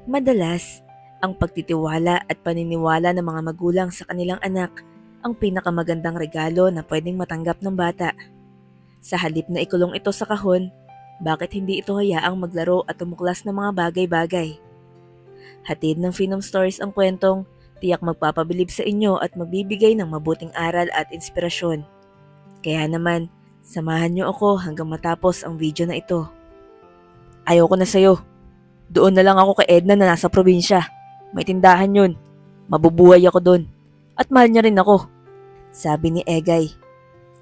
Madalas, ang pagtitiwala at paniniwala ng mga magulang sa kanilang anak ang pinakamagandang regalo na pwedeng matanggap ng bata. Sa halip na ikulong ito sa kahon, bakit hindi ito hayaang maglaro at tumuklas ng mga bagay-bagay? Hatid ng Phenom Stories ang kwentong tiyak magpapabilib sa inyo at magbibigay ng mabuting aral at inspirasyon. Kaya naman, samahan niyo ako hanggang matapos ang video na ito. Ayoko na sa'yo. Doon na lang ako kay Edna na nasa probinsya. May tindahan yun. Mabubuhay ako doon. At mahal niya rin ako. Sabi ni Egay.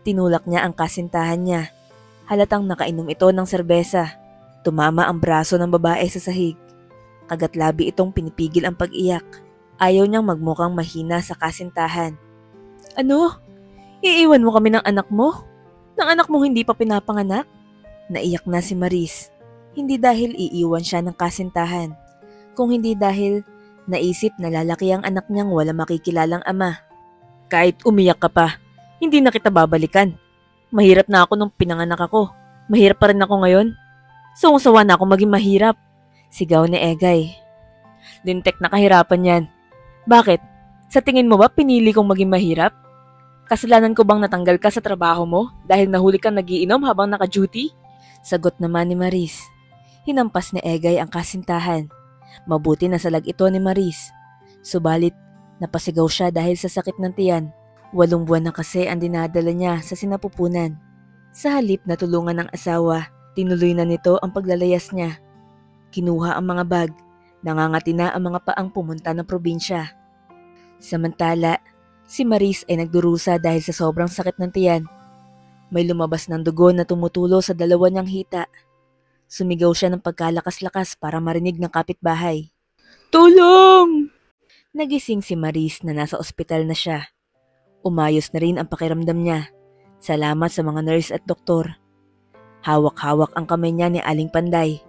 Tinulak niya ang kasintahan niya. Halatang nakainom ito ng serbesa. Tumama ang braso ng babae sa sahig. Kagat-labi itong pinipigil ang pag-iyak. Ayaw niyang magmukhang mahina sa kasintahan. Ano? Iiwan mo kami ng anak mo? Ng anak mo hindi pa pinapanganak? Naiyak na si Maris. Hindi dahil iiwan siya ng kasintahan, kung hindi dahil naisip na lalaki ang anak niyang wala makikilalang ama. Kahit umiyak ka pa, hindi na kita babalikan. Mahirap na ako nung pinanganak ako. Mahirap pa rin ako ngayon. Sawa na ako maging mahirap. Sigaw ni Egay. Lintek na kahirapan yan. Bakit? Sa tingin mo ba pinili kong maging mahirap? Kasalanan ko bang natanggal ka sa trabaho mo dahil nahuli kang nagiinom habang naka-duty? Sagot naman ni Maris. Hinampas ni Egay ang kasintahan. Mabuti na salag ito ni Maris. Subalit, napasigaw siya dahil sa sakit ng tiyan. 8 buwan na kasi ang dinadala niya sa sinapupunan. Sa halip na tulungan ng asawa, tinuloy na nito ang paglalayas niya. Kinuha ang mga bag, nangangati na ang mga paang pumunta ng probinsya. Samantala, si Maris ay nagdurusa dahil sa sobrang sakit ng tiyan. May lumabas ng dugo na tumutulo sa dalawa niyang hita. Sumigaw siya ng pagkalakas-lakas para marinig ng kapitbahay. Tulong! Nagising si Maris na nasa ospital na siya. Umayos na rin ang pakiramdam niya. Salamat sa mga nurse at doktor. Hawak-hawak ang kamay niya ni Aling Panday.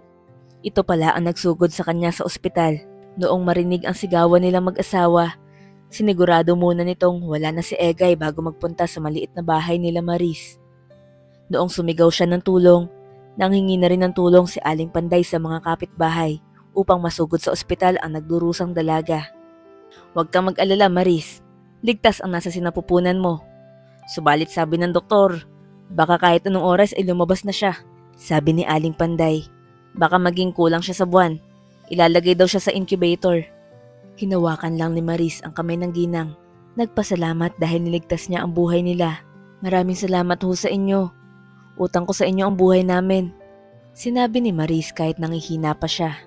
Ito pala ang nagsugod sa kanya sa ospital. Noong marinig ang sigawan nilang mag-asawa, sinigurado muna nitong wala na si Egay bago magpunta sa maliit na bahay nila Maris. Noong sumigaw siya ng tulong, nanghingi na rin ng tulong si Aling Panday sa mga kapitbahay upang masugod sa ospital ang nagdurusang dalaga. Huwag kang mag-alala, Maris. Ligtas ang nasa sinapupunan mo. Subalit sabi ng doktor, baka kahit anong oras ay lumabas na siya. Sabi ni Aling Panday, baka maging kulang siya sa buwan. Ilalagay daw siya sa incubator. Hinawakan lang ni Maris ang kamay ng ginang. Nagpasalamat dahil niligtas niya ang buhay nila. Maraming salamat ho sa inyo. Utang ko sa inyo ang buhay namin. Sinabi ni Maris kahit nangihina pa siya.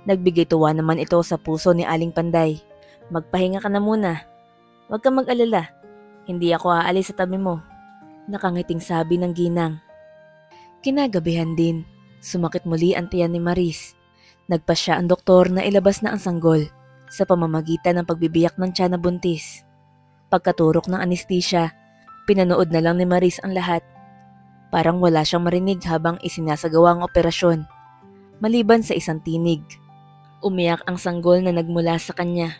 Nagbigay tuwa naman ito sa puso ni Aling Panday. Magpahinga ka na muna. Huwag kang mag-alala. Hindi ako aalis sa tabi mo. Nakangiting sabi ng ginang. Kinagabihan din, sumakit muli ang tiyan ni Maris. Nagpasya ang doktor na ilabas na ang sanggol sa pamamagitan ng pagbibiyak ng tiyan na buntis. Pagkaturok ng anesthesia, pinanood na lang ni Maris ang lahat. Parang wala siyang marinig habang isinasagawa ang operasyon. Maliban sa isang tinig. Umiyak ang sanggol na nagmula sa kanya.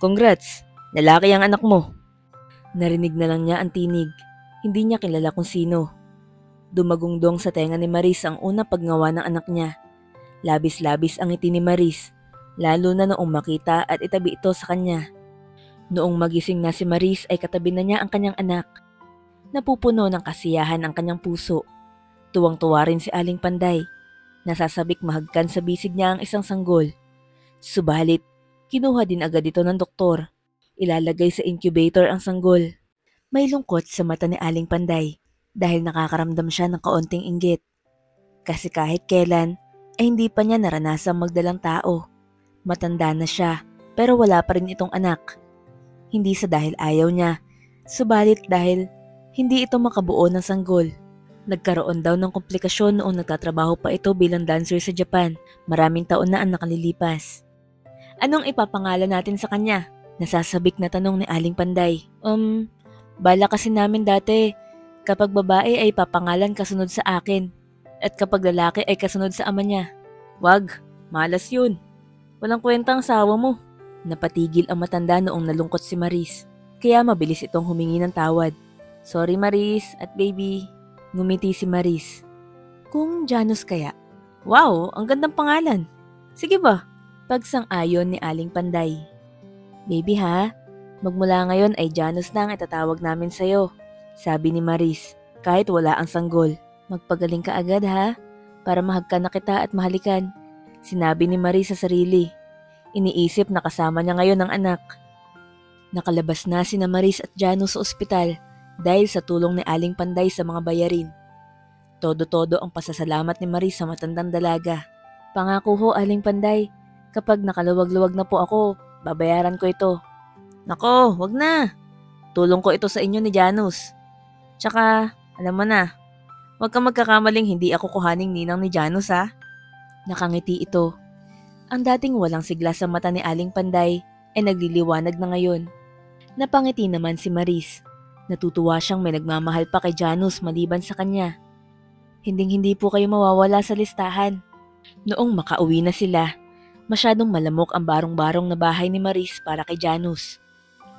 Congrats! Lalaki ang anak mo! Narinig na lang niya ang tinig. Hindi niya kilala kung sino. Dumagungdong sa tenga ni Maris ang unang paggawa ng anak niya. Labis-labis ang ngiti ni Maris, lalo na noong makita at itabi ito sa kanya. Noong magising na si Maris ay katabi na niya ang kanyang anak. Napupuno ng kasiyahan ang kanyang puso. Tuwang-tuwa rin si Aling Panday. Nasasabik mahagkan sa bisig niya ang isang sanggol. Subalit, kinuha din agad ito ng doktor. Ilalagay sa incubator ang sanggol. May lungkot sa mata ni Aling Panday dahil nakakaramdam siya ng kaunting inggit. Kasi kahit kailan ay hindi pa niya naranasang magdalang tao. Matanda na siya pero wala pa rin itong anak. Hindi sa dahil ayaw niya, subalit dahil hindi ito makabuo ng sanggol. Nagkaroon daw ng komplikasyon noong nagtatrabaho pa ito bilang dancer sa Japan. Maraming taon na ang nakalilipas. Anong ipapangalan natin sa kanya? Nasasabik na tanong ni Aling Panday. Bala kasi namin dati, kapag babae ay papangalan kasunod sa akin, at kapag lalaki ay kasunod sa ama niya. Wag, malas yun. Walang kwentang sawa mo. Napatigil ang matanda noong nalungkot si Maris, kaya mabilis itong humingi ng tawad. Sorry Maris at baby. Ngumiti si Maris. Kung Janus kaya? Wow, ang gandang pangalan. Sige ba? Pagsang-ayon ni Aling Panday. Baby ha, magmula ngayon ay Janus na ang itatawag namin sa'yo, sabi ni Maris kahit wala ang sanggol. Magpagaling ka agad ha, para mahagkan na kita at mahalikan, sinabi ni Maris sa sarili. Iniisip na kasama niya ngayon ang anak. Nakalabas na sina Maris at Janus sa ospital dahil sa tulong ni Aling Panday sa mga bayarin. Todo-todo ang pasasalamat ni Maris sa matandang dalaga. Pangako ho, Aling Panday, kapag nakaluwag-luwag na po ako, babayaran ko ito. Nako, wag na. Tulong ko ito sa inyo ni Janus. Tsaka, alam mo na, wag kang magkakamaling hindi ako kuhaning ninang ni Janus ha. Nakangiti ito. Ang dating walang sigla sa mata ni Aling Panday ay nagliliwanag na ngayon. Napangiti naman si Maris. Natutuwa siyang may nagmamahal pa kay Janus maliban sa kanya. Hinding-hindi po kayo mawawala sa listahan. Noong makauwi na sila, masyadong malamok ang barong-barong na bahay ni Maris para kay Janus.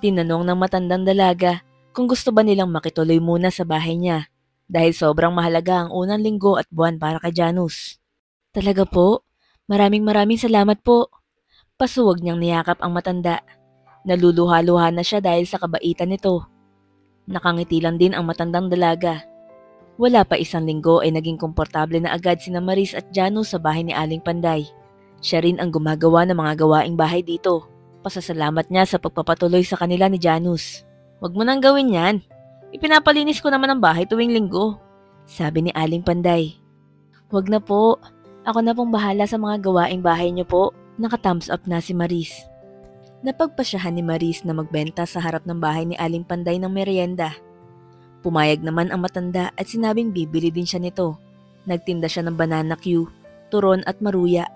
Tinanong ng matandang dalaga kung gusto ba nilang makituloy muna sa bahay niya dahil sobrang mahalaga ang unang linggo at buwan para kay Janus. Talaga po? Maraming salamat po. Pasuwag niyang niyakap ang matanda. Naluluha-luha na siya dahil sa kabaitan nito. Nakangiti lang din ang matandang dalaga. Wala pa isang linggo ay naging komportable na agad sina Maris at Janus sa bahay ni Aling Panday. Siya rin ang gumagawa ng mga gawaing bahay dito. Pasasalamat niya sa pagpapatuloy sa kanila ni Janus. Wag mo nang gawin yan. Ipinapalinis ko naman ang bahay tuwing linggo, sabi ni Aling Panday. Wag na po. Ako na pong bahala sa mga gawaing bahay niyo po. Naka-thumbs up na si Maris. Napagpasyahan ni Maris na magbenta sa harap ng bahay ni Aling Panday ng merienda. Pumayag naman ang matanda at sinabing bibili din siya nito. Nagtinda siya ng banana Q, turon at maruya.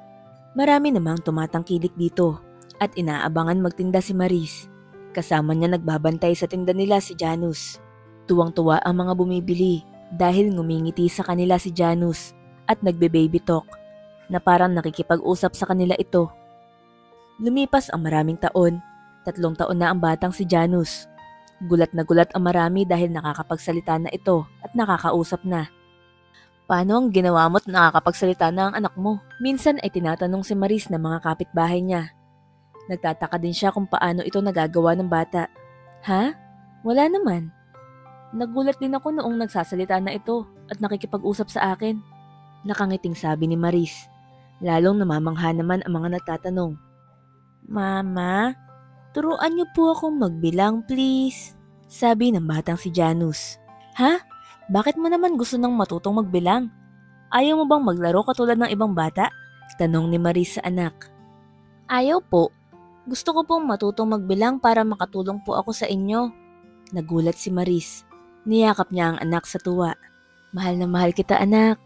Marami namang tumatangkilik dito at inaabangan magtinda si Maris. Kasama niya nagbabantay sa tinda nila si Janus. Tuwang-tuwa ang mga bumibili dahil ngumingiti sa kanila si Janus at nagbe-baby talk na parang nakikipag-usap sa kanila ito. Lumipas ang maraming taon, 3 taon na ang batang si Janus. Gulat na gulat ang marami dahil nakakapagsalita na ito at nakakausap na. Paano ang ginawa mo't nakakapagsalita na ang anak mo? Minsan ay tinatanong si Maris ng mga kapitbahay niya. Nagtataka din siya kung paano ito nagagawa ng bata. Ha? Wala naman. Nagulat din ako noong nagsasalita na ito at nakikipag-usap sa akin. Nakangiting sabi ni Maris. Lalong namamangha naman ang mga nagtatanong. Mama, turuan niyo po akong magbilang please, sabi ng batang si Janus. Ha? Bakit mo naman gusto nang matutong magbilang? Ayaw mo bang maglaro katulad ng ibang bata? Tanong ni Maris sa anak. Ayaw po. Gusto ko pong matutong magbilang para makatulong po ako sa inyo. Nagulat si Maris. Niyakap niya ang anak sa tuwa. Mahal na mahal kita anak.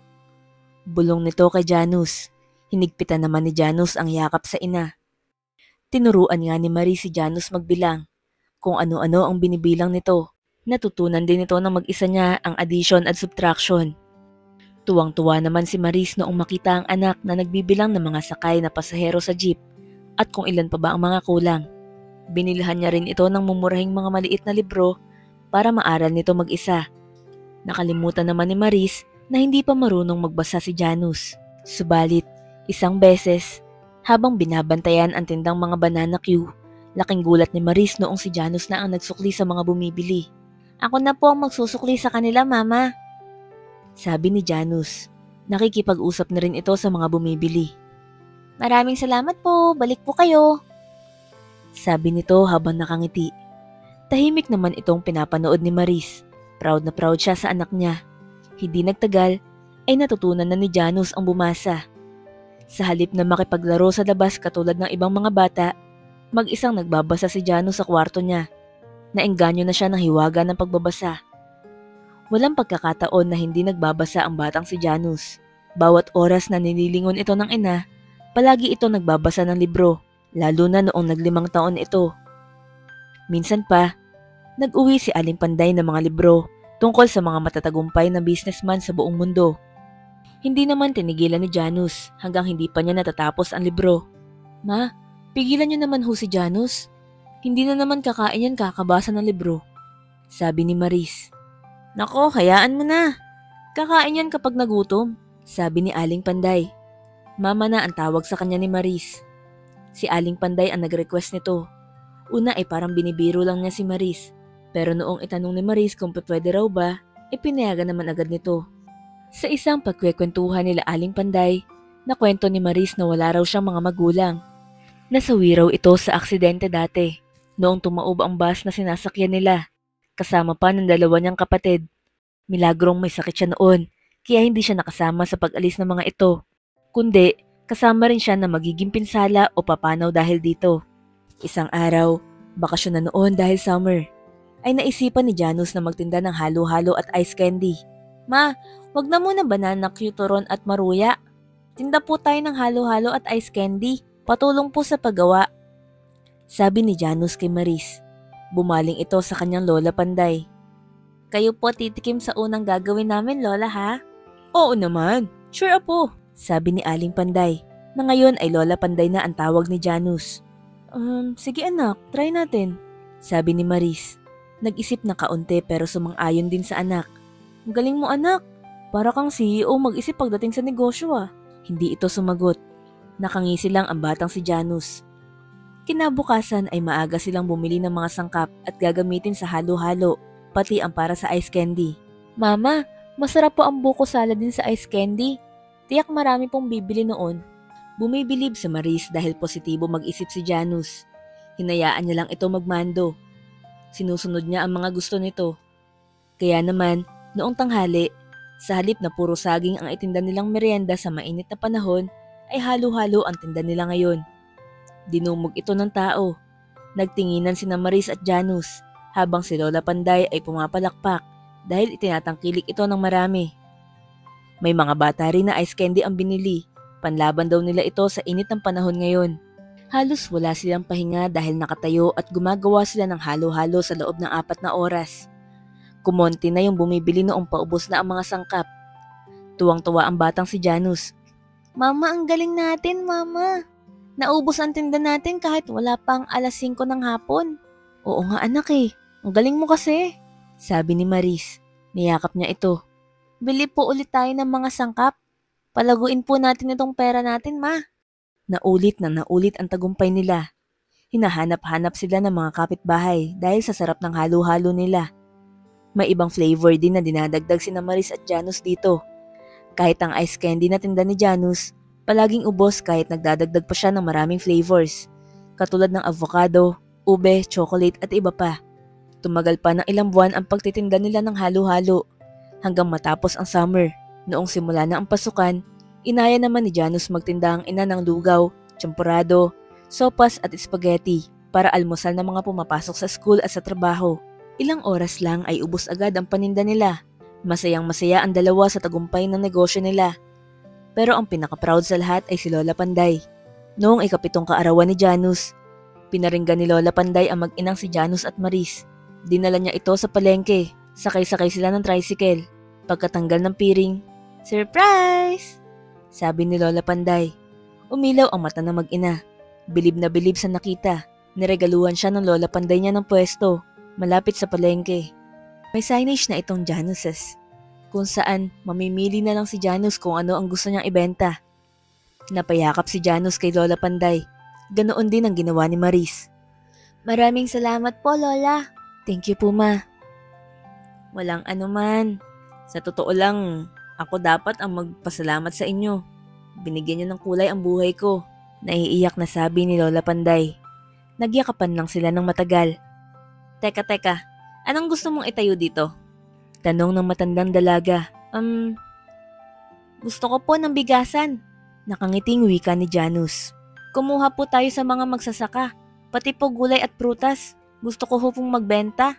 Bulong nito kay Janus. Hinigpitan naman ni Janus ang yakap sa ina. Tinuruan nga ni Maris si Janus magbilang. Kung ano-ano ang binibilang nito. Natutunan din ito ng mag-isa niya ang addition at subtraction. Tuwang-tuwa naman si Maris noong makita ang anak na nagbibilang ng mga sakay na pasahero sa jeep at kung ilan pa ba ang mga kulang. Binilhan niya rin ito ng mumurahing mga maliit na libro para maaral nito mag-isa. Nakalimutan naman ni Maris na hindi pa marunong magbasa si Janus. Subalit, isang beses, habang binabantayan ang tindang mga banana Q, laking gulat ni Maris noong si Janus na ang nagsukli sa mga bumibili. Ako na po ang magsusukli sa kanila, Mama, sabi ni Janus. Nakikipag-usap na rin ito sa mga bumibili. Maraming salamat po, balik po kayo, sabi nito habang nakangiti. Tahimik naman itong pinapanood ni Maris. Proud na proud siya sa anak niya. Hindi nagtagal, ay natutunan na ni Janus ang bumasa. Sa halip na makipaglaro sa labas katulad ng ibang mga bata, mag-isang nagbabasa si Janus sa kwarto niya. Naengganyo na siya ng hiwaga ng pagbabasa. Walang pagkakataon na hindi nagbabasa ang batang si Janus. Bawat oras na nililingon ito ng ina, palagi ito nagbabasa ng libro, lalo na noong nag-5 taon ito. Minsan pa, nag-uwi si Aling Panday ng mga libro tungkol sa mga matatagumpay na businessman sa buong mundo. Hindi naman tinigilan ni Janus hanggang hindi pa niya natatapos ang libro. Ma, pigilan niyo naman ho si Janus. Hindi na naman kakain yan kakabasa ng libro, sabi ni Maris. Nako, hayaan mo na. Kakain yan kapag nagutom, sabi ni Aling Panday. Mama na ang tawag sa kanya ni Maris. Si Aling Panday ang nag-request nito. Una ay parang binibiro lang niya si Maris. Pero noong itanong ni Maris kung pwede raw ba, pinayagan naman agad nito. Sa isang pagkwekwentuhan nila Aling Panday, nakwento ni Maris na wala raw siyang mga magulang. Nasawi raw ito sa aksidente dati, noong tumaob ang bus na sinasakyan nila, kasama pa ng dalawa niyang kapatid. Milagrong may sakit siya noon, kaya hindi siya nakasama sa pag-alis ng mga ito. Kundi, kasama rin siya na magiging pinsala o papanaw dahil dito. Isang araw, bakasyon na noon dahil summer, ay naisipan ni Janus na magtinda ng halo-halo at ice candy. Ma, wag na muna banana cuturon at maruya. Tinda po tayo ng halo-halo at ice candy. Patulong po sa paggawa. Sabi ni Janus kay Maris. Bumaling ito sa kanyang Lola Panday. Kayo po titikim sa unang gagawin namin, Lola, ha? Oo naman. Sure apo. Sabi ni Aling Panday, na ngayon ay Lola Panday na ang tawag ni Janus. Sige anak, try natin. Sabi ni Maris. Nag-isip na kaunti pero sumang-ayon din sa anak. Ang galing mo anak. Para kang CEO mag-isip pagdating sa negosyo ah. Hindi ito sumagot. Nakangisi lang ang batang si Janus. Kinabukasan ay maaga silang bumili ng mga sangkap at gagamitin sa halo-halo, pati ang para sa ice candy. Mama, masarap po ang buko salad din sa ice candy. Tiyak marami pong bibili noon. Bumibilib si Maris dahil positibo mag-isip si Janus. Hinayaan niya lang ito magmando. Sinusunod niya ang mga gusto nito. Kaya naman, noong tanghali, sa halip na puro saging ang itinda nilang merienda sa mainit na panahon, ay halo-halo ang tinda nila ngayon. Dinumog ito ng tao. Nagtinginan sina Maris at Janus, habang si Lola Panday ay pumapalakpak dahil itinatangkilik ito ng marami. May mga bata rin na ice candy ang binili. Panlaban daw nila ito sa init ng panahon ngayon. Halos wala silang pahinga dahil nakatayo at gumagawa sila ng halo-halo sa loob ng 4 na oras. Kumonti na yung bumibili noong paubos na ang mga sangkap. Tuwang-tuwa ang batang si Janus. Mama, ang galing natin, Mama. Naubos ang tinda natin kahit wala pang 5:00 ng hapon. Oo nga anak eh, ang galing mo kasi. Sabi ni Maris. Niyakap niya ito. Bili po ulit tayo ng mga sangkap. Palaguin po natin itong pera natin, Ma. Naulit na naulit ang tagumpay nila. Hinahanap-hanap sila ng mga kapitbahay dahil sa sarap ng halo-halo nila. May ibang flavor din na dinadagdag sina Maris at Janus dito. Kahit ang ice candy na tinda ni Janus, palaging ubos kahit nagdadagdag pa siya ng maraming flavors. Katulad ng avocado, ube, chocolate at iba pa. Tumagal pa ng ilang buwan ang pagtitinda nila ng halo-halo. Hanggang matapos ang summer, noong simula na ang pasukan, inaya naman ni Janus magtinda ang ina ng lugaw, champurado, sopas at spaghetti para almusal ng mga pumapasok sa school at sa trabaho. Ilang oras lang ay ubos agad ang paninda nila. Masayang-masaya ang dalawa sa tagumpay ng negosyo nila. Pero ang pinaka-proud sa lahat ay si Lola Panday. Noong 7th kaarawan ni Janus, pinaringgan ni Lola Panday ang mag-inang si Janus at Maris. Dinala niya ito sa palengke, sakay-sakay sila ng tricycle. Pagkatanggal ng piring, surprise! Sabi ni Lola Panday. Umilaw ang mata ng mag-ina. Bilib na bilib sa nakita. Niregaluhan siya ng Lola Panday niya ng pwesto, malapit sa palengke. May signage na itong Januses, kung saan mamimili na lang si Janus kung ano ang gusto niyang ibenta. Napayakap si Janus kay Lola Panday. Ganoon din ang ginawa ni Maris. Maraming salamat po, Lola. Thank you po, Ma. Walang anuman. Sa totoo lang, ako dapat ang magpasalamat sa inyo. Binigyan niyo ng kulay ang buhay ko. Naiiyak na sabi ni Lola Panday. Nagyakapan lang sila ng matagal. Teka. Anong gusto mong itayo dito? Tanong ng matandang dalaga. Gusto ko po ng bigasan. Nakangiting wika ni Janus. Kumuha po tayo sa mga magsasaka. Pati po gulay at prutas. Gusto ko pong magbenta.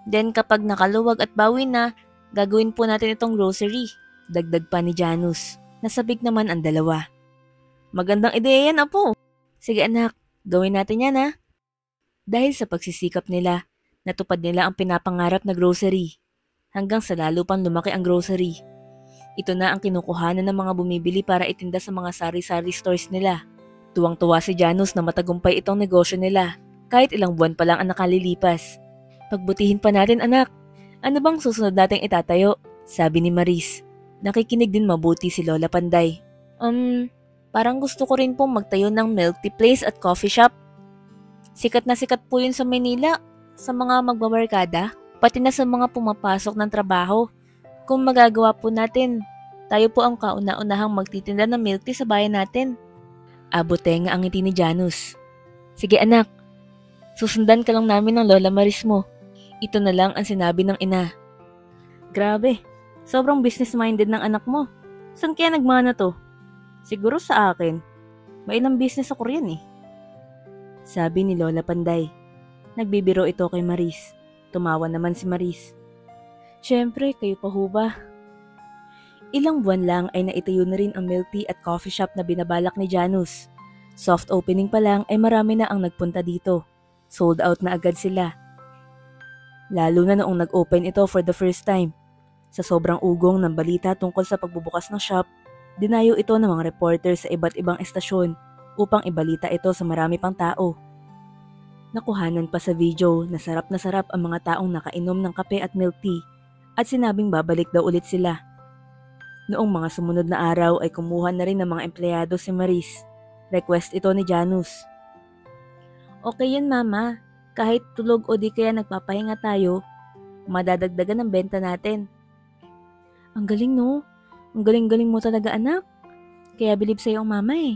Then kapag nakaluwag at bawi na, gagawin po natin itong grocery. Dagdag pa ni Janus. Nasabik naman ang dalawa. Magandang ideya yan, apo. Sige anak, gawin natin yan ha. Dahil sa pagsisikap nila, natupad nila ang pinapangarap na grocery. Hanggang sa lalo pang lumaki ang grocery. Ito na ang kinukuhanan ng mga bumibili para itinda sa mga sari-sari stores nila. Tuwang-tuwa si Janus na matagumpay itong negosyo nila. Kahit ilang buwan pa lang ang nakalilipas. Pagbutihin pa natin anak. Ano bang susunod nating itatayo? Sabi ni Maris. Nakikinig din mabuti si Lola Panday. Parang gusto ko rin pong magtayo ng milk tea place at coffee shop. Sikat na sikat po yun sa Manila, sa mga magbabarkada, pati na sa mga pumapasok ng trabaho. Kung magagawa po natin, tayo po ang kauna-unahang magtitinda ng milk tea sa bayan natin. Abotenga ang ngiti ni Janus. Sige anak, susundan ka lang namin ng Lola Maris mo. Ito na lang ang sinabi ng ina. Grabe, sobrang business-minded ng anak mo. Saan kaya nagmana to? Siguro sa akin. May ilang business ako riyan eh. Sabi ni Lola Panday. Nagbibiro ito kay Maris. Tumawa naman si Maris. Siyempre, kayo pa ho ba? Ilang buwan lang ay naitayo na rin ang milk tea at coffee shop na binabalak ni Janus. Soft opening pa lang ay marami na ang nagpunta dito. Sold out na agad sila. Lalo na noong nag-open ito for the first time. Sa sobrang ugong ng balita tungkol sa pagbubukas ng shop, dinayo ito ng mga reporter sa iba't ibang estasyon upang ibalita ito sa marami pang tao. Nakuhanan pa sa video na sarap ang mga taong nakainom ng kape at milk tea at sinabing babalik daw ulit sila. Noong mga sumunod na araw ay kumuha na rin ng mga empleyado si Maris. Request ito ni Janus. Okay yan mama, kahit tulog o di kaya nagpapahinga tayo, madadagdagan ang benta natin. Ang galing no, ang galing-galing mo talaga anak, kaya bilib sa'yo ang mama eh.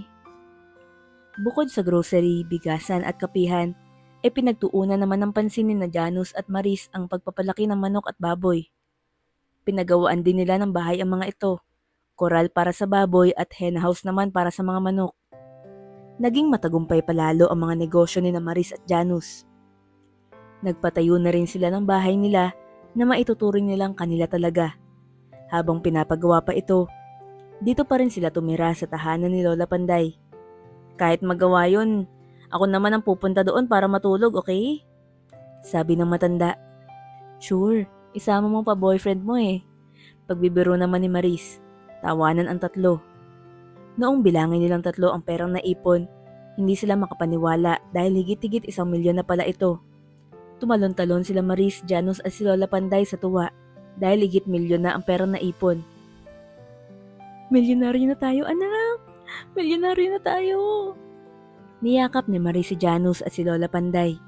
Bukod sa grocery, bigasan at kapihan, ay pinagtuunan naman ng pansin ni Janus at Maris ang pagpapalaki ng manok at baboy. Pinagawaan din nila ng bahay ang mga ito, koral para sa baboy at hen house naman para sa mga manok. Naging matagumpay palalo ang mga negosyo ni Maris at Janus. Nagpatayo na rin sila ng bahay nila na maituturing nilang kanila talaga. Habang pinapagawa pa ito, dito pa rin sila tumira sa tahanan ni Lola Panday. Kahit magawa yun, ako naman ang pupunta doon para matulog, okay? Sabi ng matanda. Sure, isama mo pa boyfriend mo eh. Pagbibiro naman ni Maris, tawanan ang tatlo. Noong bilangin nilang tatlo ang perang naipon, hindi sila makapaniwala dahil higit-higit 1 milyon na pala ito. Tumalon-talon sila Maris, Janus at si Lola Panday sa tuwa dahil higit milyon na ang perang naipon. Milyonaryo na tayo anak! Milyonaryo na tayo! Niyakap ni Maris si Janus at si Lola Panday.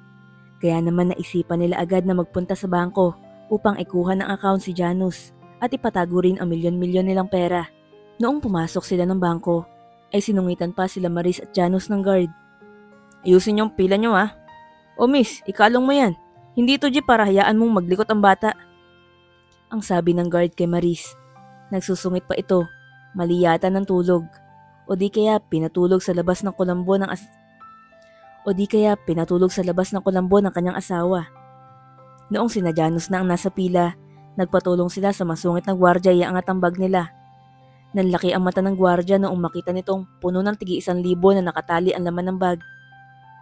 Kaya naman naisipan nila agad na magpunta sa bangko upang ikuha ng account si Janus at ipatago rin ang milyon-milyon nilang pera. Noong pumasok sila ng bangko, ay sinungitan pa sila Maris at Janus ng guard. Ayusin yung pila nyo ha. O miss, ikalong mo yan. Hindi ito G para hayaan mong maglikot ang bata. Ang sabi ng guard kay Maris. Nagsusungit pa ito, mali yata ng tulog. O di kaya pinatulog sa labas ng kulambo ng kanyang asawa. Noong sina Janus na ang nasa pila, nagpatulong sila sa masungit na gwardya iangat ang bag nila. Nanlaki ang mata ng gwardya noong makita nitong puno ng tigi 1,000 na nakatali ang laman ng bag.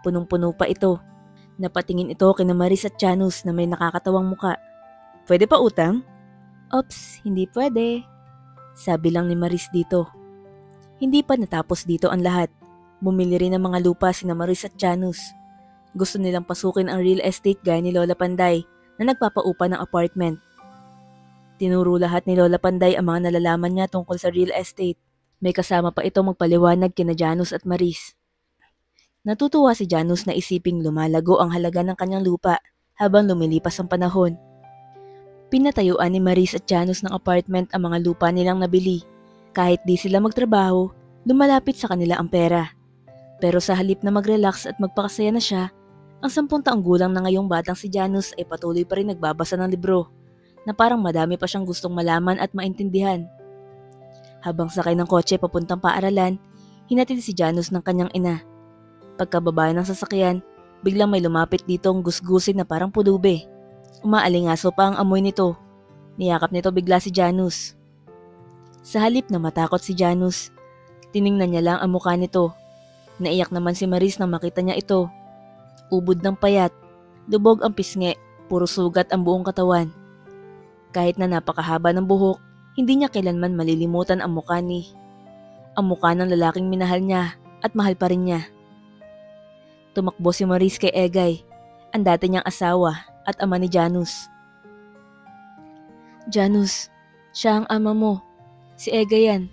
Punong-puno pa ito. Napatingin ito kina Maris at Janus na may nakakatawang muka. Pwede pa utang? Ops, hindi pwede. Sabi lang ni Maris dito. Hindi pa natapos dito ang lahat. Bumili rin ng mga lupa sina Maris at Janus. Gusto nilang pasukin ang real estate gaya ni Lola Panday na nagpapaupa ng apartment. Tinuro lahat ni Lola Panday ang mga nalalaman niya tungkol sa real estate. May kasama pa ito magpaliwanag kina Janus at Maris. Natutuwa si Janus na isiping lumalago ang halaga ng kanyang lupa habang lumilipas ang panahon. Pinatayuan ni Maris at Janus ng apartment ang mga lupa nilang nabili. Kahit di sila magtrabaho, lumalapit sa kanila ang pera. Pero sa halip na mag-relax at magpakasaya na siya, ang 10 taong gulang na ngayong batang si Janus ay patuloy pa rin nagbabasa ng libro na parang madami pa siyang gustong malaman at maintindihan. Habang sakay ng kotse papuntang paaralan, hinatid si Janus ng kanyang ina. Pagkababa ng sasakyan, biglang may lumapit dito ang gusgusin na parang pulube. Umaalingaso pa ang amoy nito. Niyakap nito bigla si Janus. Sa halip na matakot si Janus, tiningnan niya lang ang mukha nito. Naiyak naman si Maris nang makita niya ito. Ubod ng payat, lubog ang pisngi, puro sugat ang buong katawan. Kahit na napakahaba ng buhok, hindi niya kailanman malilimutan ang mukha ng lalaking minahal niya at mahal pa rin niya. Tumakbo si Maris kay Egay, ang dati niyang asawa at ama ni Janus. Janus, siya ang ama mo. Si Egay yan.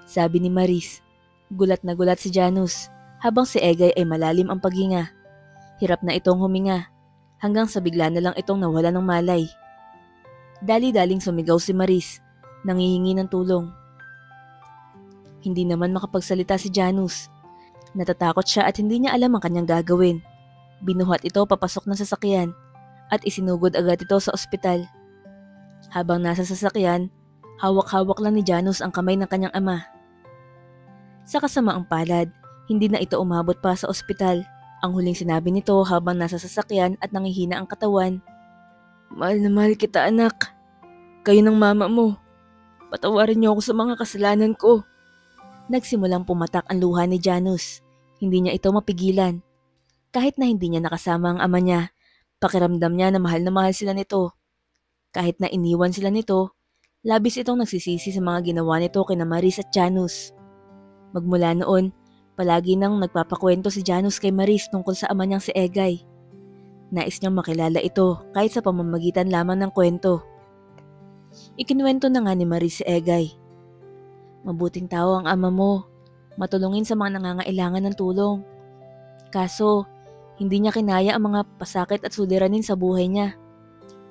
Sabi ni Maris. Gulat na gulat si Janus habang si Egay ay malalim ang paghinga. Hirap na itong huminga hanggang sa bigla na lang itong nawala ng malay. Dali-daling sumigaw si Maris, nangihingi ng tulong. Hindi naman makapagsalita si Janus. Natatakot siya at hindi niya alam ang kanyang gagawin. Binuhat ito papasok ng sasakyan at isinugod agad ito sa ospital. Habang nasa sasakyan, hawak-hawak lang ni Janus ang kamay ng kanyang ama. Sa kasamaang palad, hindi na ito umabot pa sa ospital. Ang huling sinabi nito habang nasa sasakyan at nangihina ang katawan. Mahal na mahal kita, anak. Kayo ng mama mo. Patawarin niyo ako sa mga kasalanan ko. Nagsimulang pumatak ang luha ni Janus. Hindi niya ito mapigilan. Kahit na hindi niya nakasama ang ama niya, pakiramdam niya na mahal sila nito. Kahit na iniwan sila nito, labis itong nagsisisi sa mga ginawa nito kina Maris at Janus. Magmula noon, palagi nang nagpapakwento si Janus kay Maris tungkol sa ama niyang si Egay. Nais niyang makilala ito kahit sa pamamagitan lamang ng kwento. Ikinuwento na nga ni Maris si Egay. Mabuting tao ang ama mo, matulungin sa mga nangangailangan ng tulong. Kaso, hindi niya kinaya ang mga pasakit at suliranin sa buhay niya.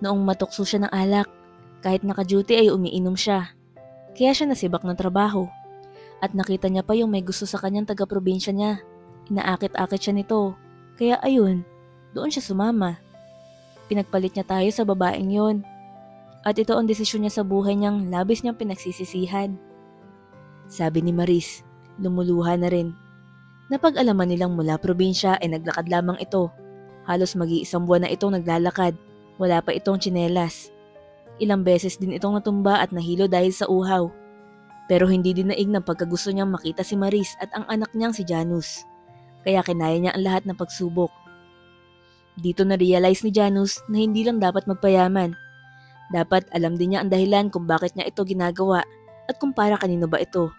Noong matukso siya ng alak, kahit naka-duty ay umiinom siya. Kaya siya nasibak ng trabaho. At nakita niya pa yung may gusto sa kanyang taga-probinsya niya. Inaakit-akit siya nito. Kaya ayun, doon siya sumama. Pinagpalit niya tayo sa babaeng yon. At ito ang desisyon niya sa buhay niyang labis niyang pinagsisisihan. Sabi ni Maris, lumuluha na rin. Napag-alaman nilang mula probinsya ay naglakad lamang ito. Halos mag-iisang buwan na itong naglalakad. Wala pa itong tsinelas. Ilang beses din itong natumba at nahilo dahil sa uhaw. Pero hindi din naig ng pagkagusto niyang makita si Maris at ang anak niyang si Janus. Kaya kinaya niya ang lahat ng pagsubok. Dito na-realize ni Janus na hindi lang dapat magpayaman. Dapat alam din niya ang dahilan kung bakit niya ito ginagawa at kung para kanino ba ito.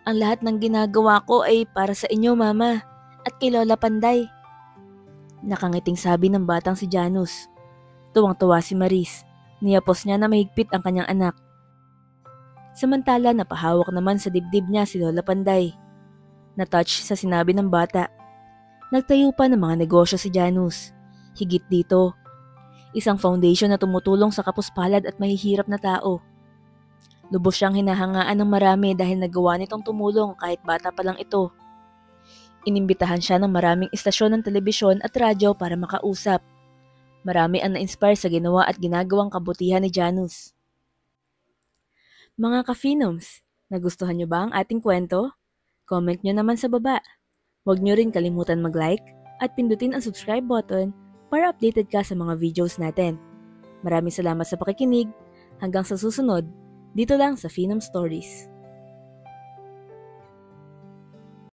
Ang lahat ng ginagawa ko ay para sa inyo, Mama, at kay Lola Panday. Nakangiting sabi ng batang si Janus. Tuwang-tuwa si Maris. Niyapos niya na mahigpit ang kanyang anak. Samantala napahawak naman sa dibdib niya si Lola Panday. Na-touch sa sinabi ng bata. Nagtayo pa ng mga negosyo si Janus. Higit dito, isang foundation na tumutulong sa kapuspalad at mahihirap na tao. Lubos siyang hinahangaan ng marami dahil nagawa nitong tumulong kahit bata pa lang ito. Inimbitahan siya ng maraming istasyon ng telebisyon at radyo para makausap. Marami ang na-inspire sa ginawa at ginagawang kabutihan ni Janus. Mga ka-Phenoms, nagustuhan niyo ba ang ating kwento? Comment niyo naman sa baba. Huwag niyo rin kalimutan mag-like at pindutin ang subscribe button para updated ka sa mga videos natin. Maraming salamat sa pakikinig. Hanggang sa susunod, dito lang sa Phenom Stories.